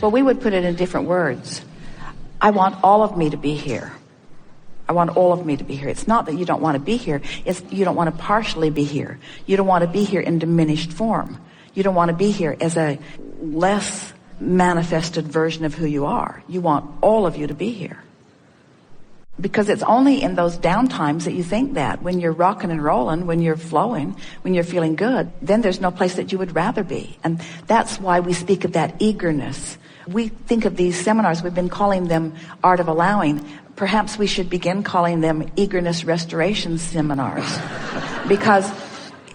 Well, we would put it in different words. I want all of me to be here. I want all of me to be here. It's not that you don't want to be here. It's you don't want to partially be here. You don't want to be here in diminished form. You don't want to be here as a less manifested version of who you are. You want all of you to be here. Because it's only in those down times that you think that. When you're rocking and rolling, when you're flowing, when you're feeling good, then there's no place that you would rather be. And that's why we speak of that eagerness. We think of these seminars, we've been calling them Art of Allowing. Perhaps we should begin calling them Eagerness Restoration Seminars. Because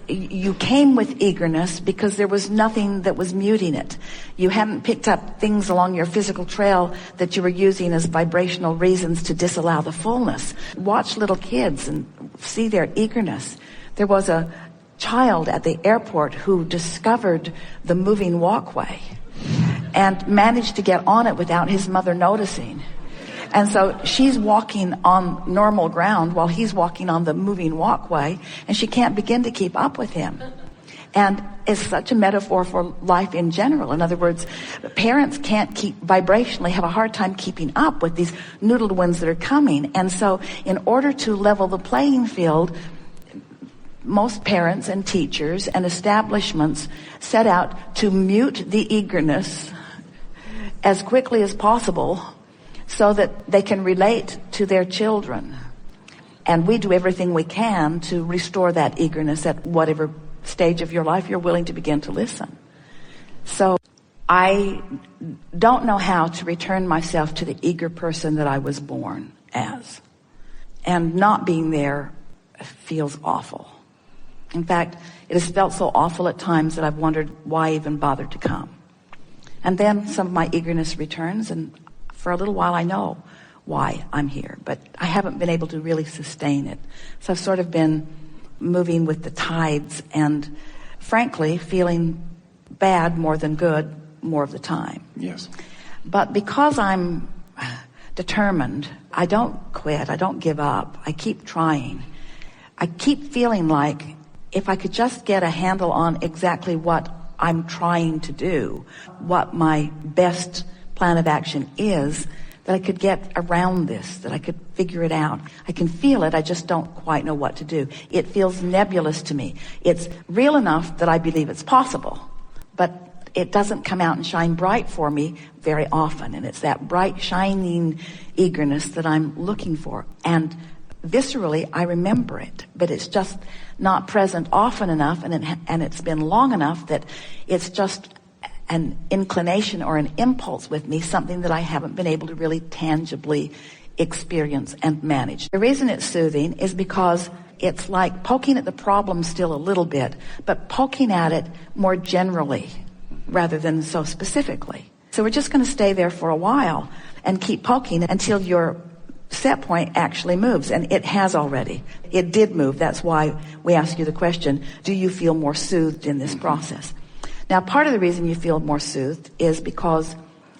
you came with eagerness because there was nothing that was muting it. You hadn't picked up things along your physical trail that you were using as vibrational reasons to disallow the fullness. Watch little kids and see their eagerness. There was a child at the airport who discovered the moving walkway and managed to get on it without his mother noticing. And so she's walking on normal ground while he's walking on the moving walkway, and she can't begin to keep up with him. And it's such a metaphor for life in general. In other words, parents can't vibrationally have a hard time keeping up with these noodled ones that are coming. And so in order to level the playing field, most parents and teachers and establishments set out to mute the eagerness as quickly as possible so that they can relate to their children. And we do everything we can to restore that eagerness at whatever stage of your life you're willing to begin to listen. So I don't know how to return myself to the eager person that I was born as. And not being there feels awful. In fact, it has felt so awful at times that I've wondered why even bother to come. And then some of my eagerness returns, and for a little while I know why I'm here, but I haven't been able to really sustain it. So I've sort of been moving with the tides and frankly feeling bad more than good more of the time. Yes. But because I'm determined, I don't quit, I don't give up, I keep trying. I keep feeling like if I could just get a handle on exactly what I'm trying to do, what my best plan of action is, that I could get around this, that I could figure it out. I can feel it, I just don't quite know what to do. It feels nebulous to me. It's real enough that I believe it's possible, but it doesn't come out and shine bright for me very often. And it's that bright, shining eagerness that I'm looking for. And viscerally, I remember it, but it's just not present often enough, and it's been long enough that it's just an inclination or an impulse with me, something that I haven't been able to really tangibly experience and manage. The reason it's soothing is because it's like poking at the problem still a little bit, but poking at it more generally rather than so specifically. So we're just going to stay there for a while and keep poking until your set point actually moves, and it has already. It did move. That's why we ask you the question, do you feel more soothed in this process? Now, part of the reason you feel more soothed is because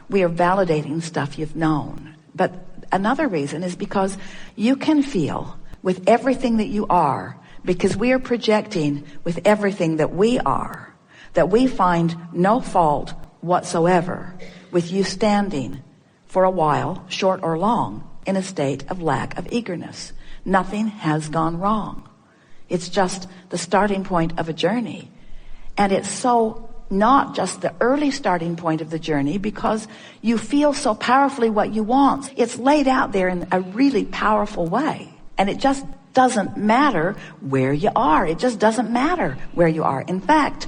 we are validating stuff you've known. But another reason is because you can feel with everything that you are, because we are projecting with everything that we are, that we find no fault whatsoever with you standing for a while, short or long, in a state of lack of eagerness. Nothing has gone wrong. It's just the starting point of a journey. And it's so not just the early starting point of the journey, because you feel so powerfully what you want. It's laid out there in a really powerful way. And it just doesn't matter where you are. It just doesn't matter where you are. In fact,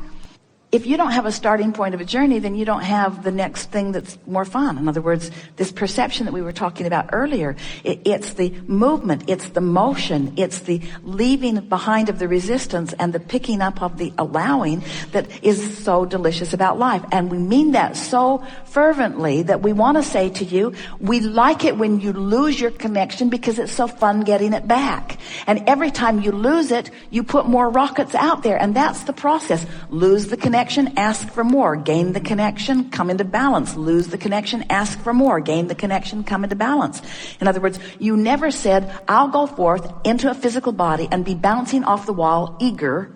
if you don't have a starting point of a journey, then you don't have the next thing that's more fun. In other words, this perception that we were talking about earlier, it's the movement, it's the motion, it's the leaving behind of the resistance and the picking up of the allowing that is so delicious about life. And we mean that so fervently that we want to say to you, we like it when you lose your connection because it's so fun getting it back. And every time you lose it, you put more rockets out there. And that's the process. Lose the connection. Ask for more, gain the connection, come into balance. Lose the connection, ask for more, gain the connection, come into balance. In other words, you never said, I'll go forth into a physical body and be bouncing off the wall eager.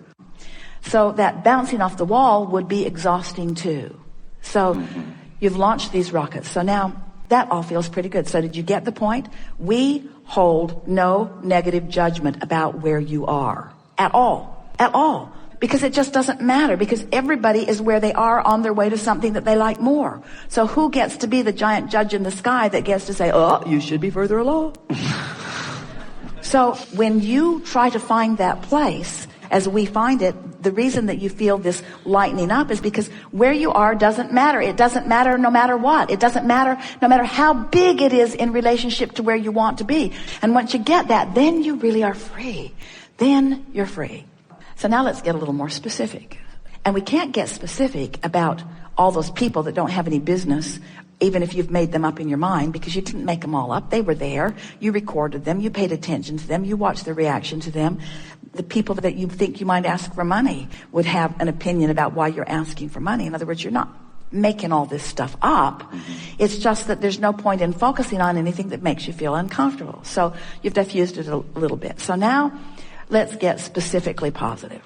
So that bouncing off the wall would be exhausting too. So You've launched these rockets. So now that all feels pretty good. So did you get the point? We hold no negative judgment about where you are at all. At all. Because it just doesn't matter, because everybody is where they are on their way to something that they like more. So who gets to be the giant judge in the sky that gets to say, oh, you should be further along? So when you try to find that place, as we find it, the reason that you feel this lightening up is because where you are doesn't matter. It doesn't matter no matter what. It doesn't matter no matter how big it is in relationship to where you want to be. And once you get that, then you really are free. Then you're free. So now let's get a little more specific. And we can't get specific about all those people that don't have any business, even if you've made them up in your mind, because you didn't make them all up. They were there. You recorded them. You paid attention to them. You watched their reaction to them. The people that you think you might ask for money would have an opinion about why you're asking for money. In other words, you're not making all this stuff up. Mm-hmm. It's just that there's no point in focusing on anything that makes you feel uncomfortable. So you've diffused it a little bit. So now let's get specifically positive.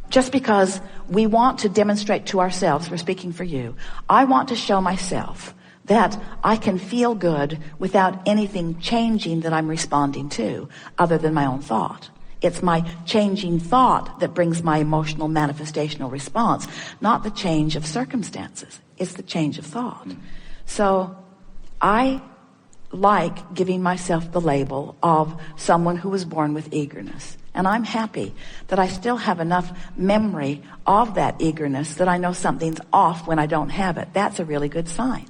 Just because we want to demonstrate to ourselves, we're speaking for you, I want to show myself that I can feel good without anything changing that I'm responding to other than my own thought. It's my changing thought that brings my emotional manifestational response, not the change of circumstances. It's the change of thought. So I like giving myself the label of someone who was born with eagerness. And I'm happy that I still have enough memory of that eagerness that I know something's off when I don't have it. That's a really good sign.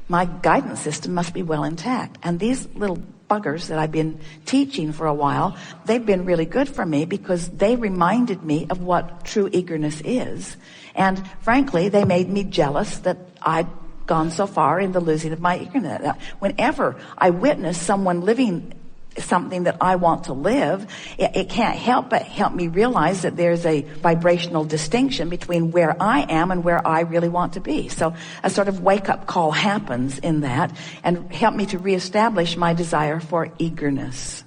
My guidance system must be well intact. And these little buggers that I've been teaching for a while, they've been really good for me because they reminded me of what true eagerness is. And frankly, they made me jealous that I'd gone so far in the losing of my eagerness. Whenever I witness someone living something that I want to live, it can't help but help me realize that there's a vibrational distinction between where I am and where I really want to be. So a sort of wake-up call happens in that and help me to reestablish my desire for eagerness.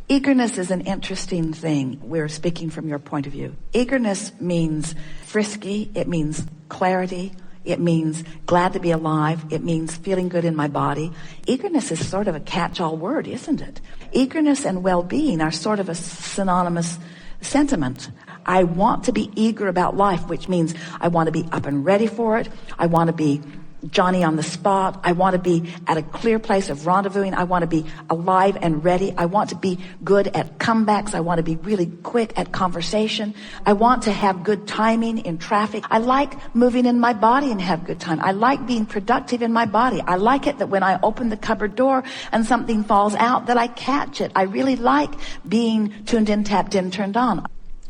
Eagerness is an interesting thing. We're speaking from your point of view. Eagerness means frisky. It means clarity. It means glad to be alive. It means feeling good in my body. Eagerness is sort of a catch-all word, isn't it? Eagerness and well-being are sort of a synonymous sentiment. I want to be eager about life, which means I want to be up and ready for it. I want to be Johnny on the spot. I want to be at a clear place of rendezvousing. I want to be alive and ready. I want to be good at comebacks. I want to be really quick at conversation. I want to have good timing in traffic. I like moving in my body and have good time. I like being productive in my body. I like it that when I open the cupboard door and something falls out that I catch it. I really like being tuned in, tapped in, turned on.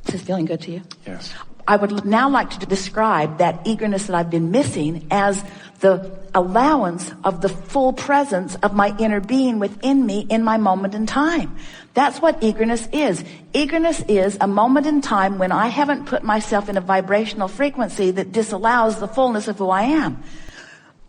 Is this feeling good to you? Yes. I would now like to describe that eagerness that I've been missing as the allowance of the full presence of my inner being within me in my moment in time. That's what eagerness is. Eagerness is a moment in time when I haven't put myself in a vibrational frequency that disallows the fullness of who I am.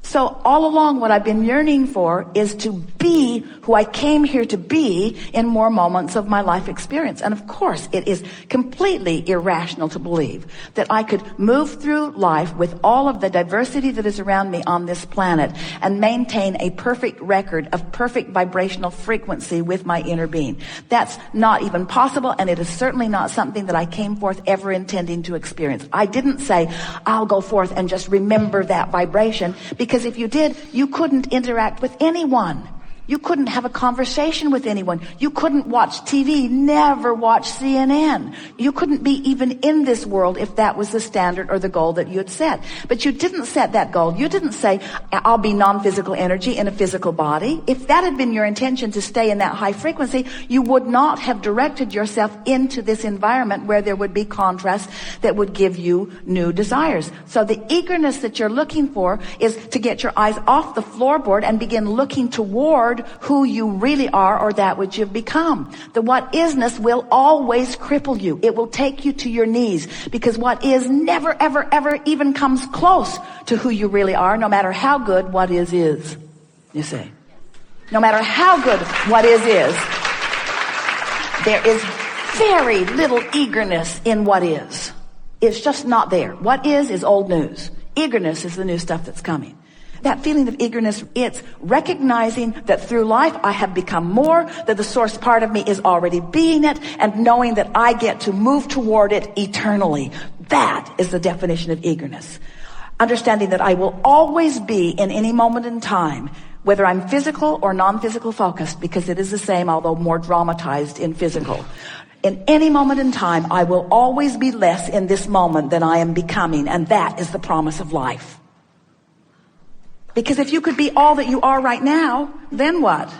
So all along what I've been yearning for is to be who I came here to be in more moments of my life experience. And of course, it is completely irrational to believe that I could move through life with all of the diversity that is around me on this planet and maintain a perfect record of perfect vibrational frequency with my inner being. That's not even possible, and it is certainly not something that I came forth ever intending to experience. I didn't say, I'll go forth and just remember that vibration, because if you did, you couldn't interact with anyone. You couldn't have a conversation with anyone. You couldn't watch TV, never watch CNN. You couldn't be even in this world if that was the standard or the goal that you had set. But you didn't set that goal. You didn't say, I'll be non-physical energy in a physical body. If that had been your intention to stay in that high frequency, you would not have directed yourself into this environment where there would be contrast that would give you new desires. So the eagerness that you're looking for is to get your eyes off the floorboard and begin looking toward who you really are or that which you've become. The what isness will always cripple you. It will take you to your knees, because what is never, ever, ever even comes close to who you really are, no matter how good what is. You see? No matter how good what is, there is very little eagerness in what is. It's just not there. What is old news. Eagerness is the new stuff that's coming. That feeling of eagerness, it's recognizing that through life I have become more, that the source part of me is already being it, and knowing that I get to move toward it eternally. That is the definition of eagerness. Understanding that I will always be in any moment in time, whether I'm physical or non-physical focused, because it is the same, although more dramatized in physical. In any moment in time, I will always be less in this moment than I am becoming, and that is the promise of life. Because if you could be all that you are right now, then what?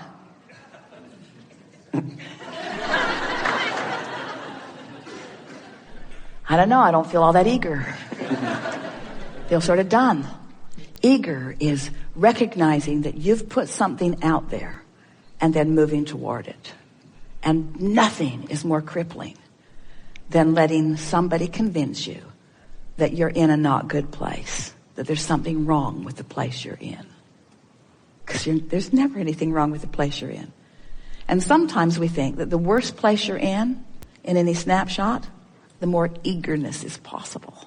I don't know, I don't feel all that eager. Feel sort of done. Eager is recognizing that you've put something out there and then moving toward it. And nothing is more crippling than letting somebody convince you that you're in a not good place, that there's something wrong with the place you're in. Because there's never anything wrong with the place you're in. And sometimes we think that the worst place you're in any snapshot, the more eagerness is possible.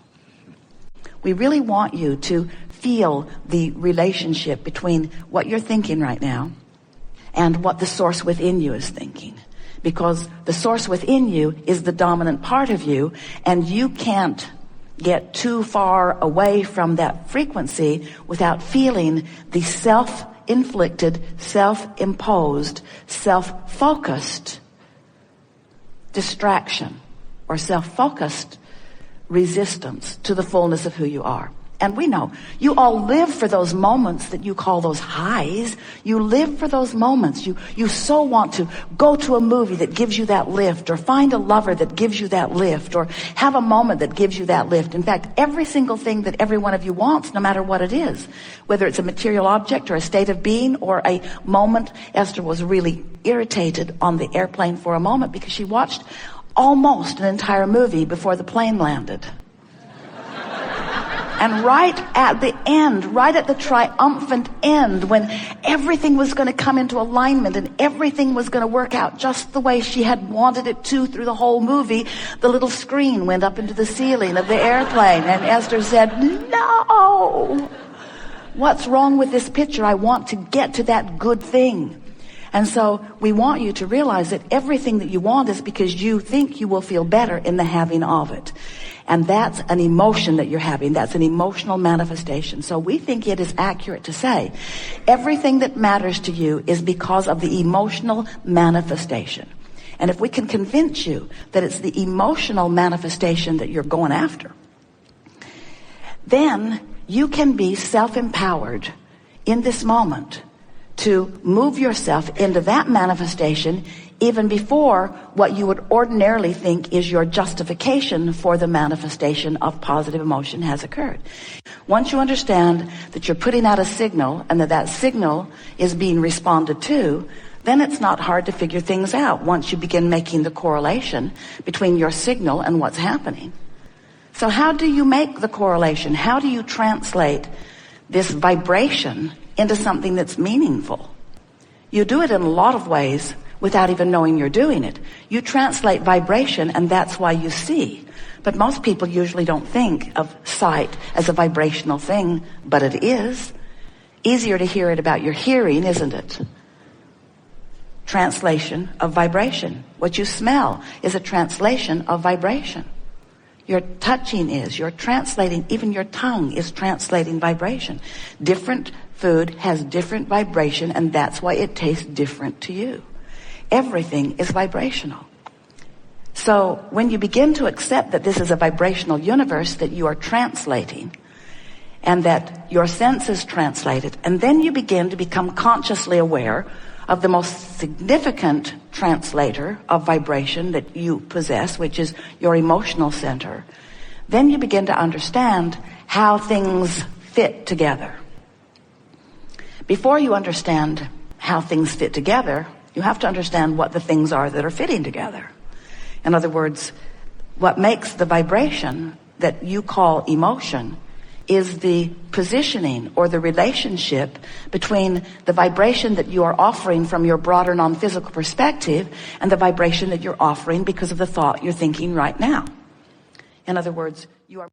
We really want you to feel the relationship between what you're thinking right now and what the source within you is thinking. Because the source within you is the dominant part of you, and you can't get too far away from that frequency without feeling the self-inflicted, self-imposed, self-focused distraction or self-focused resistance to the fullness of who you are. And we know you all live for those moments that you call those highs. You live for those moments. You so want to go to a movie that gives you that lift, or find a lover that gives you that lift, or have a moment that gives you that lift. In fact, every single thing that every one of you wants, no matter what it is, whether it's a material object or a state of being or a moment. Esther was really irritated on the airplane for a moment because she watched almost an entire movie before the plane landed. And right at the end, right at the triumphant end, when everything was going to come into alignment and everything was going to work out just the way she had wanted it to through the whole movie, the little screen went up into the ceiling of the airplane, and Esther said, "No! What's wrong with this picture? I want to get to that good thing." And so we want you to realize that everything that you want is because you think you will feel better in the having of it. And that's an emotion that you're having. That's an emotional manifestation. So we think it is accurate to say everything that matters to you is because of the emotional manifestation. And if we can convince you that it's the emotional manifestation that you're going after, then you can be self-empowered in this moment to move yourself into that manifestation even before what you would ordinarily think is your justification for the manifestation of positive emotion has occurred. Once you understand that you're putting out a signal and that signal is being responded to, then it's not hard to figure things out once you begin making the correlation between your signal and what's happening. So how do you make the correlation? How do you translate this vibration into something that's meaningful? You do it in a lot of ways without even knowing you're doing it. You translate vibration, and that's why you see. But most people usually don't think of sight as a vibrational thing, but it is. Easier to hear it about your hearing, isn't it? Translation of vibration. What you smell is a translation of vibration. Your touching is, you're translating, even your tongue is translating vibration. Different food has different vibration, and that's why it tastes different to you. Everything is vibrational. So when you begin to accept that this is a vibrational universe that you are translating, and that your senses translate it, and then you begin to become consciously aware of the most significant translator of vibration that you possess, which is your emotional center, then you begin to understand how things fit together. Before you understand how things fit together, you have to understand what the things are that are fitting together. In other words, what makes the vibration that you call emotion is the positioning or the relationship between the vibration that you are offering from your broader non-physical perspective and the vibration that you're offering because of the thought you're thinking right now. In other words, you are